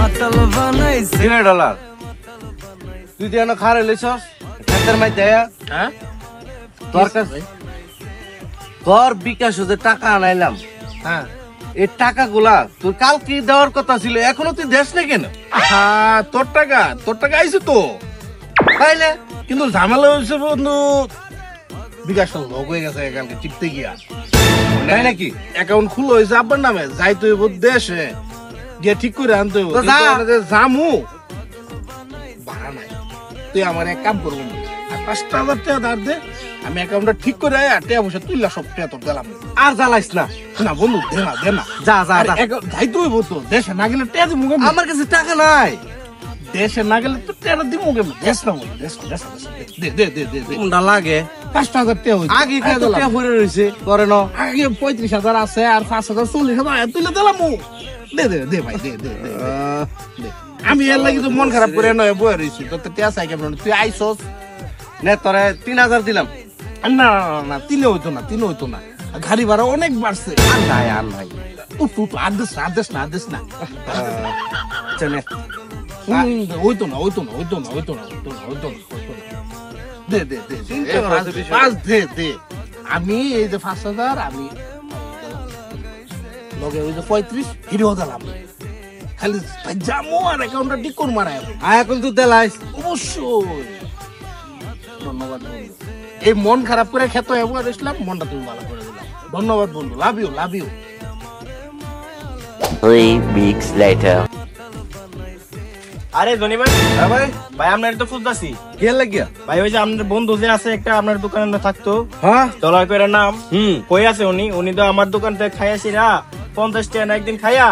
$3 তুই দিয়ে খারে লইছস খাতার মাই দেয়া হ্যাঁ তোর কাছে তোর বিকাশ যে টাকা আনাইলাম হ্যাঁ এই টাকাগুলা তোর কালকে দেওয়ার কথা ছিল এখনো তুই দেশ না কেন? তোর টাকা আইছে তো তাইলে কিন্তু ঝামেলা হয়েছে বন্ধু বিকাশটা লক হয়ে গেছে কালকে টিপতে গিয়া তাই নাকি? অ্যাকাউন্ট খুলে হয়েছে আব্বার নামে যাইতে হইব দেশে গিয়ে ঠিক করে আনতে হইব তো যা। জামু ভাড়া নাই তুই আমার এক কাম করবো 5,000 টাকা ধার দে আমি অ্যাকাউন্টটা ঠিক করে আর টাকা পয়সা তুইলা সব টাকা তোর দিলাম আর জ্বালাইস না না বন্ধু দে না যা যা যা। যাইতে হইব তো দেশে না গেলে টাকা দিব আমার কাছে টাকা নাই। দেশে না গেলে তো টাকা দিব কেমন দেশ না বন্ধু দেশ দে কোনটা লাগে 5,000 টাকা হইছে আগে কত টাকা ভরে রইছে করে ন আগে 35,000 আছে আর 5,000 40,000 তুইলে দিলাম দে ভাই দে আমি এর লাগি তো মন খারাপ করে নয় বই রইছি তো টাকা চাই কেমন তুই আইছস নে তোরে 3,000 দিলাম। না তিনে হইতো না গাড়ি ভাড়া অনেক বাড়ছে আর নাই উঠ আদেশ না চলে হইতো না দে চিন্তা করার তো বিষয় পাঁচ দে আমি এই যে 5,000 আমি লগে ওই যে 35 হিরো দিলাম খালি জামু আর অ্যাকাউন্টটা ঠিক করে মারায় এখন তুই দেলাইস অবশ্যই ধন্যবাদ বন্ধু এই মন খারাপ করে খেত একবার আসলাম মনটা তুমি ভালো করে দিলাম ধন্যবাদ বন্ধু লাভ ইউ 3 weeks later. আরে ধনী ভাই হ্যাঁ ভাই ভাই আপনার তো খুঁজতাছি কে লাগিয়া ভাই ওই যে আপনার বন্ধু যে আছে একটা আপনার দোকানে থাকতো হ্যাঁ ডলার করে নাম কই আছে উনি তো আমার দোকান থেকে খাইয়াছি না 50 টাকা একদিন খাইয়া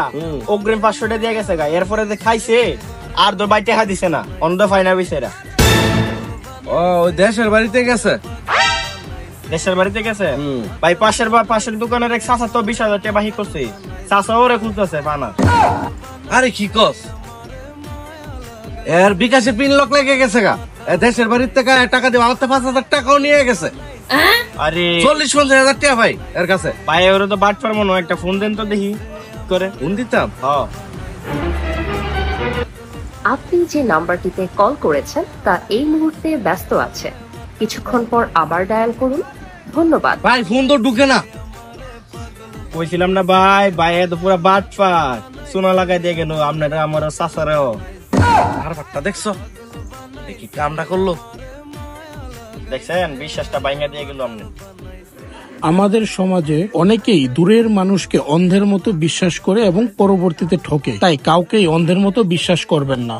অগ্রিম 500 টাকা দিয়ে গেছে গা এরপরে যে খাইছে আর তোর ভাই টাকা দিছে না অন্ধ ফাইনা বিছেরা ও ওই দেশের বাড়িতে গেছে দেশের বাড়িতে গেছে ভাই পাশের দোকানের এক চাচা তো 20,000 টাকা বাহি করছে চাচা ওরে খুঁজতেছে পানা আরে কি কস এর বিকাশে পিন লক লেগে গেছে গা দেশের বাড়ির থেকে টাকা দিব আমার তো 5,000 টাকাও নিয়ে গেছে আরে 40-50,000 টাকা ভাই এর কাছে ভাই ওরে তো বাট পার মনে হয় একটা ফোন দেন তো দেখি করে ফোন দিতাম হ্যাঁ আপনি যে নাম্বারটিতে কল করেছেন তা এই মুহূর্তে ব্যস্ত আছে কিছুক্ষণ পর আবার ডায়াল করুন ধন্যবাদ ভাই ফোন তো ঢুকে না কইছিলাম না ভাই তো পুরো বাট পার সোনা লাগাই দিয়ে গেল আপনারা আমার চাচারেও আর বাট্টা দেখছো দেখি কামটা করলো দেখছেন বিশ্বাসটা ভাঙা দিয়ে গেল আপনি আমাদের সমাজে অনেকেই দূরের মানুষকে অন্ধের মতো বিশ্বাস করে এবং পরবর্তীতে ঠকে তাই কাউকেই অন্ধের মতো বিশ্বাস করবেন না।